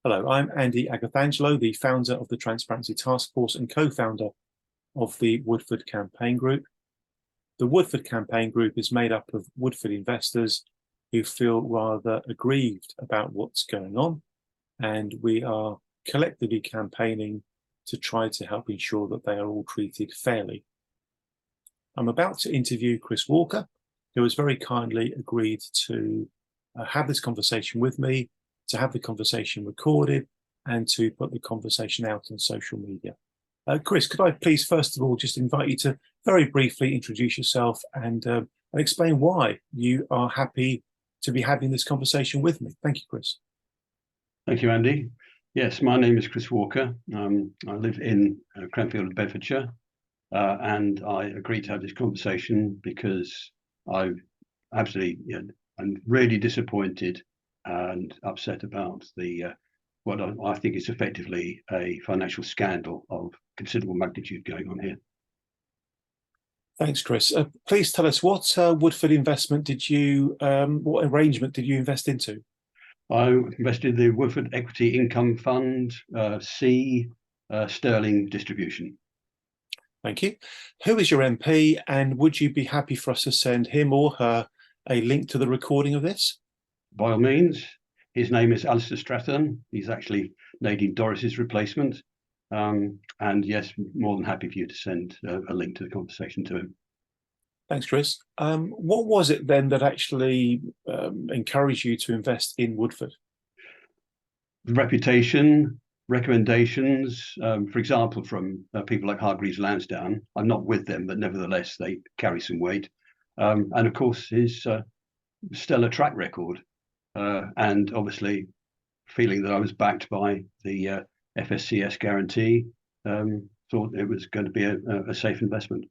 Hello, I'm Andy Agathangelo, the founder of the Transparency Task Force and co-founder of the Woodford Campaign Group. The Woodford Campaign Group is made up of Woodford investors who feel rather aggrieved about what's going on, and we are collectively campaigning to try to help ensure that they are all treated fairly. I'm about to interview Chris Walker, who has very kindly agreed to have this conversation with me, to have the conversation recorded, and to put the conversation out on social media. Chris, could I please first of all just invite you to very briefly introduce yourself and explain why you are happy to be having this conversation with me? Thank you, Chris. Thank you, Andy. Yes, my name is Chris Walker. I live in Cranfield, Bedfordshire, and I agreed to have this conversation because I'm really disappointed and upset about what I think is effectively a financial scandal of considerable magnitude going on here. Thanks, Chris. Please tell us what Woodford investment what arrangement did you invest into? I invested in the Woodford Equity Income Fund, C, Sterling Distribution. Thank you. Who is your MP, and would you be happy for us to send him or her a link to the recording of this? By all means. His name is Alistair Strathern. He's actually Nadine Dorris's replacement. And yes, more than happy for you to send a link to the conversation to him. Thanks, Chris. What was it then that actually encouraged you to invest in Woodford? Reputation, recommendations, for example, from people like Hargreaves Lansdown. I'm not with them, but nevertheless, they carry some weight. And of course, his stellar track record. And obviously, feeling that I was backed by the FSCS guarantee, thought it was going to be a safe investment.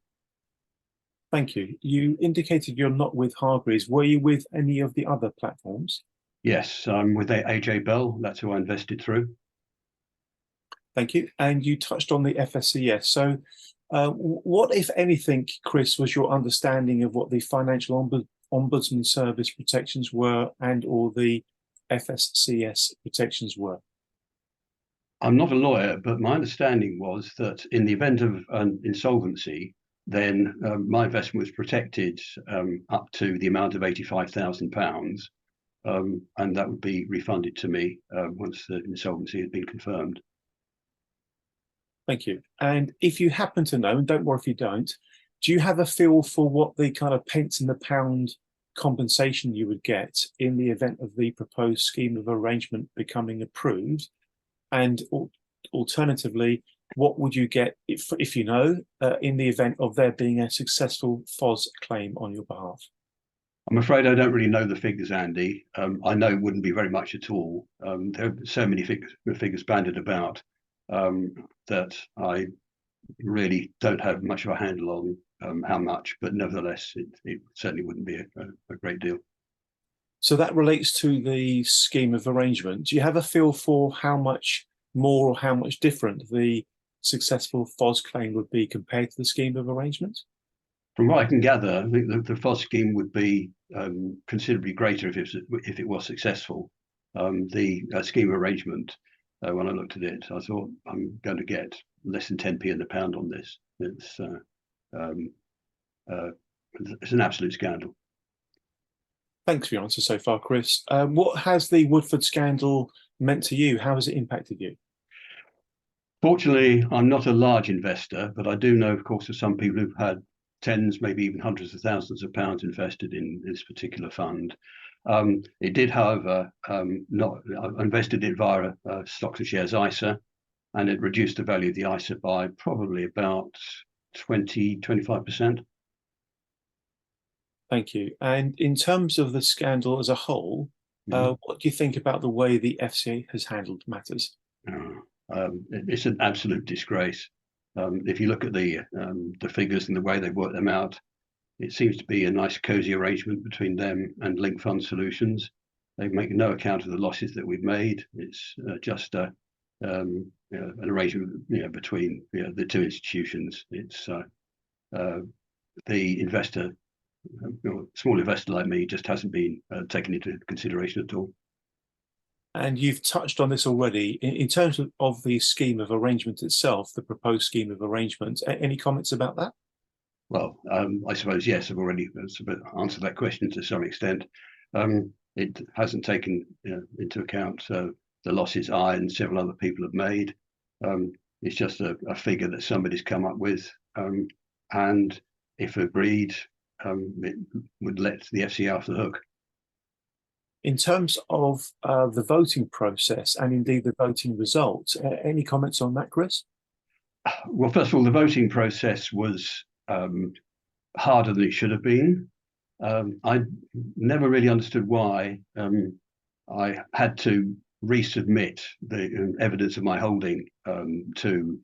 Thank you. You indicated you're not with Hargreaves. Were you with any of the other platforms? Yes, I'm with AJ Bell. That's who I invested through. Thank you. And you touched on the FSCS. So what, if anything, Chris, was your understanding of what the Financial Ombudsman Service protections were and or the FSCS protections were? I'm not a lawyer, but my understanding was that in the event of an insolvency, then my investment was protected up to the amount of £85,000, and that would be refunded to me once the insolvency had been confirmed. Thank you. And if you happen to know, and don't worry if you don't, do you have a feel for what the kind of pence in the pound compensation you would get in the event of the proposed scheme of arrangement becoming approved? And alternatively, what would you get if you know, in the event of there being a successful FOS claim on your behalf? I'm afraid I don't really know the figures, Andy. I know it wouldn't be very much at all. There are so many figures bandied about that I really don't have much of a handle on how much, but nevertheless, it certainly wouldn't be a great deal. So that relates to the scheme of arrangement. Do you have a feel for how much more or how much different the successful FOS claim would be compared to the scheme of arrangement? From what I can gather, the FOS scheme would be considerably greater if it was successful. The scheme arrangement, when I looked at it, I thought I'm going to get less than 10p in the pound on this. It's an absolute scandal. Thanks for your answer so far, Chris. What has the Woodford scandal meant to you? How has it impacted you? Fortunately, I'm not a large investor, but I do know, of course, of some people who've had tens, maybe even hundreds of thousands of pounds invested in this particular fund. It did, however, not I invested it via a stocks and shares ISA, and it reduced the value of the ISA by probably about 25%. Thank you. And in terms of the scandal as a whole, what do you think about the way the FCA has handled matters? It's an absolute disgrace. If you look at the figures and the way they work them out, it seems to be a nice, cosy arrangement between them and Link Fund Solutions. They make no account of the losses that we've made. It's just an arrangement between the two institutions. It's the investor, small investor like me, just hasn't been taken into consideration at all. And you've touched on this already. In terms of the scheme of arrangement itself, the proposed scheme of arrangement, any comments about that? Well, I suppose, yes, I've already answered that question to some extent. It hasn't taken into account the losses I and several other people have made. It's just a figure that somebody's come up with, and if agreed, it would let the FCA off the hook. In terms of the voting process and indeed the voting results, any comments on that, Chris? Well, first of all, the voting process was harder than it should have been. I never really understood why I had to resubmit the evidence of my holding to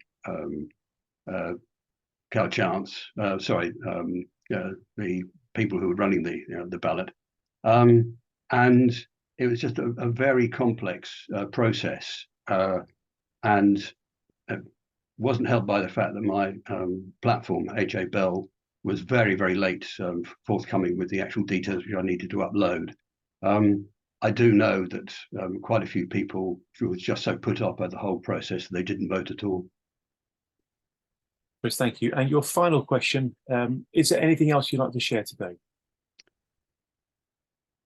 Chance, the people who were running the ballot, and it was just a very complex process, and wasn't helped by the fact that my platform, HA Bell, was very, very late forthcoming with the actual details which I needed to upload. I do know that quite a few people were just so put off by the whole process that they didn't vote at all. Chris, thank you. And your final question, is there anything else you'd like to share today?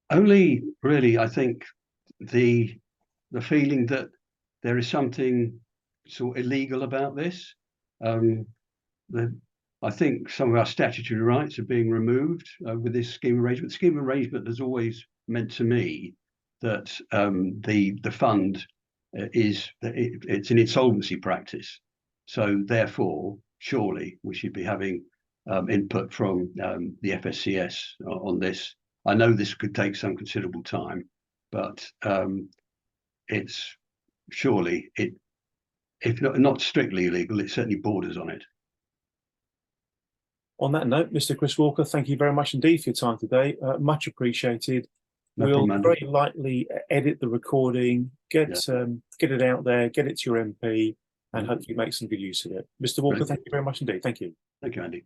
Only really, I think, the feeling that there is something sort of illegal about this. I think some of our statutory rights are being removed with this scheme arrangement. The scheme arrangement has always meant to me that the fund it's an insolvency practice. So therefore, surely we should be having input from the FSCS on this. I know this could take some considerable time, but it's surely if not strictly illegal, it certainly borders on it. On that note, Mr. Chris Walker, thank you very much indeed for your time today. Much appreciated. No we'll problem, very lightly edit the recording, get it out there, get it to your MP, and hopefully make some good use of it. Mr. Walker, thank you very much indeed. Thank you. Thank you, Andy.